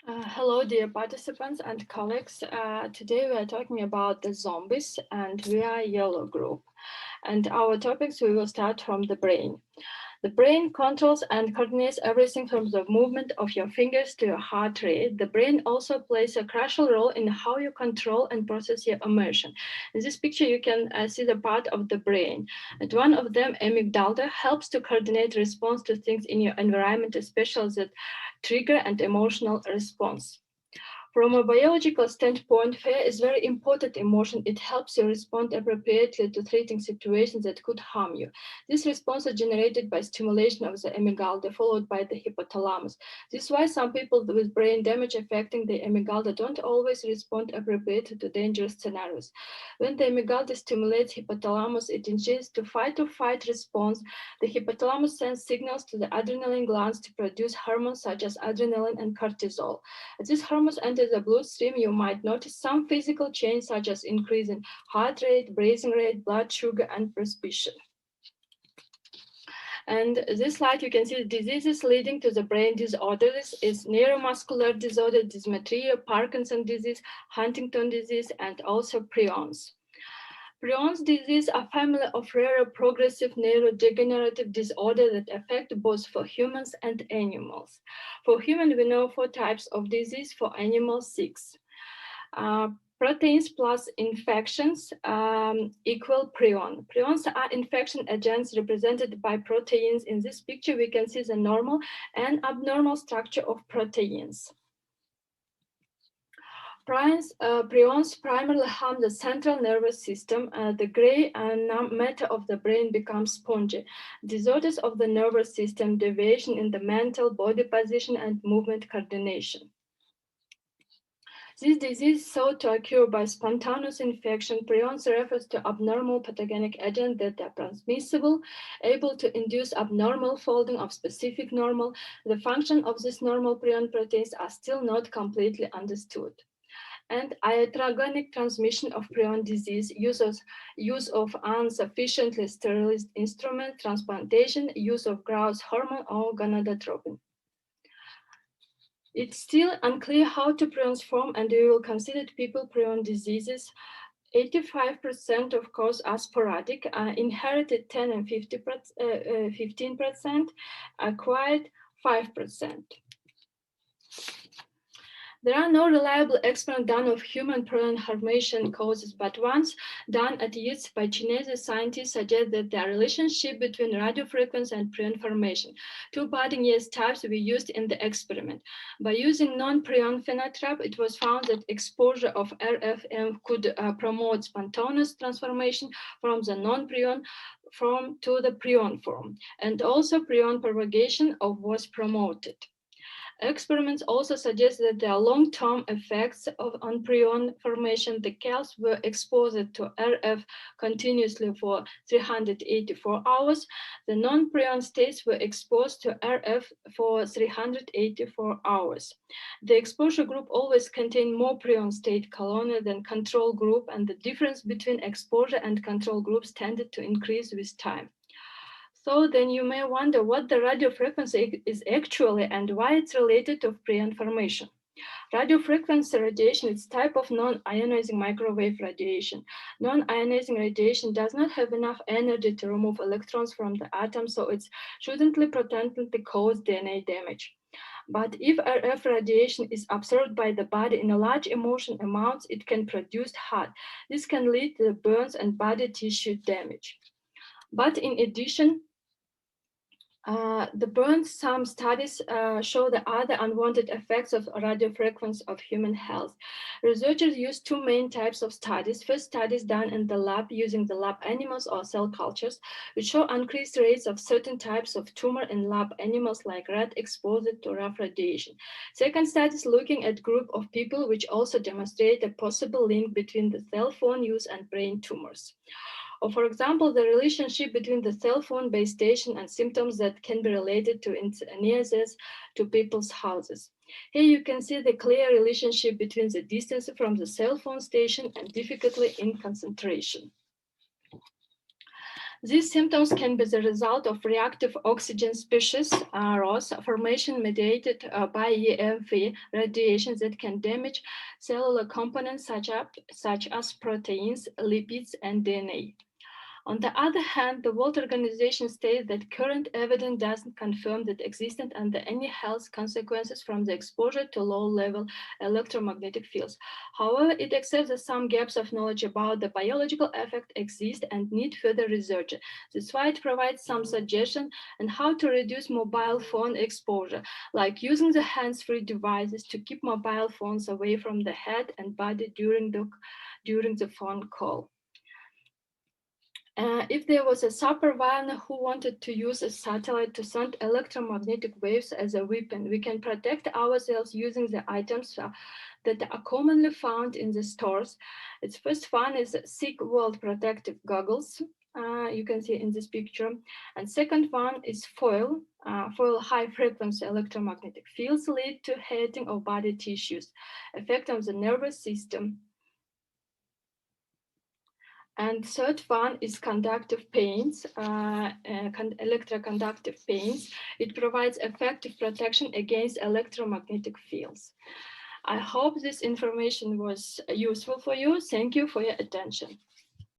Hello, dear participants and colleagues. Today we are talking about the zombies, and we are Yellow Group. And our topics we will start from the brain. The brain controls and coordinates everything from the movement of your fingers to your heart rate. The brain also plays a crucial role in how you control and process your emotion. In this picture, you can see the part of the brain. And one of them, amygdala, helps to coordinate response to things in your environment, especially that trigger and emotional response. From a biological standpoint, fear is very important emotion. It helps you respond appropriately to threatening situations that could harm you. This response is generated by stimulation of the amygdala, followed by the hypothalamus. This is why some people with brain damage affecting the amygdala don't always respond appropriately to dangerous scenarios. When the amygdala stimulates hypothalamus, it initiates to fight or flight response. The hypothalamus sends signals to the adrenaline glands to produce hormones such as adrenaline and cortisol. As these hormones enter the bloodstream, you might notice some physical change such as increase in heart rate, breathing rate, blood sugar, and perspiration. And this slide, you can see the diseases leading to the brain disorders is neuromuscular disorder, dysmetria, Parkinson's disease, Huntington disease, and also prions. Prions disease, a family of rare progressive neurodegenerative disorders that affect both for humans and animals. For humans, we know 4 types of disease, for animals, 6. Proteins plus infections equal prion. Prions are infection agents represented by proteins. In this picture, we can see the normal and abnormal structure of proteins. Prions primarily harm the central nervous system. The gray matter of the brain becomes spongy. Disorders of the nervous system, deviation in the mental, body position, and movement coordination. This disease is thought to occur by spontaneous infection. Prions refers to abnormal pathogenic agents that are transmissible, able to induce abnormal folding of specific normal. The function of these normal prion proteins are still not completely understood. And iatrogenic transmission of prion disease, use of insufficiently sterilized instrument, transplantation, use of growth hormone or gonadotropin. It's still unclear how to prions form, and we will consider people prion diseases. 85% of cause are sporadic, inherited 10 and 15%, acquired 5%. There are no reliable experiments done of human prion formation causes, but ones done at Yale by Chinese scientists suggest that the relationship between radiofrequency and prion formation. 2 budding yeast types were used in the experiment. By using non-prion phenotype, it was found that exposure of RFM could promote spontaneous transformation from the non-prion form to the prion form, and also prion propagation was promoted. Experiments also suggest that there are long-term effects on prion formation. The cows were exposed to RF continuously for 384 hours. The non-prion states were exposed to RF for 384 hours. The exposure group always contained more prion state colony than control group, and the difference between exposure and control groups tended to increase with time. So then you may wonder what the radiofrequency is actually and why it's related to prion formation. Radiofrequency radiation is type of non-ionizing microwave radiation. Non-ionizing radiation does not have enough energy to remove electrons from the atom, so it shouldn't potentially cause DNA damage. But if RF radiation is absorbed by the body in a large emotion amounts, it can produce heat. This can lead to burns and body tissue damage. But in addition, some studies show the other unwanted effects of radiofrequency of human health. Researchers use 2 main types of studies. First, studies done in the lab using the lab animals or cell cultures, which show increased rates of certain types of tumor in lab animals like rat exposed to RF radiation. Second, studies looking at group of people which also demonstrate a possible link between the cell phone use and brain tumors. Or for example, the relationship between the cell phone base station and symptoms that can be related to nearness to people's houses. Here you can see the clear relationship between the distance from the cell phone station and difficulty in concentration. These symptoms can be the result of reactive oxygen species, ROS, formation mediated by EMF radiation that can damage cellular components such as proteins, lipids, and DNA. On the other hand, the World Organization states that current evidence doesn't confirm that existence and any health consequences from the exposure to low-level electromagnetic fields. However, it accepts that some gaps of knowledge about the biological effect exist and need further research. That's why it provides some suggestions on how to reduce mobile phone exposure, like using the hands-free devices to keep mobile phones away from the head and body during the phone call. If there was a supervillain who wanted to use a satellite to send electromagnetic waves as a weapon, we can protect ourselves using the items that are commonly found in the stores. Its first one is Sig World Protective Goggles. You can see in this picture. And second one is foil. Foil high-frequency electromagnetic fields lead to heating of body tissues, effect on the nervous system. And third one is conductive paints, electroconductive paints. It provides effective protection against electromagnetic fields. I hope this information was useful for you. Thank you for your attention.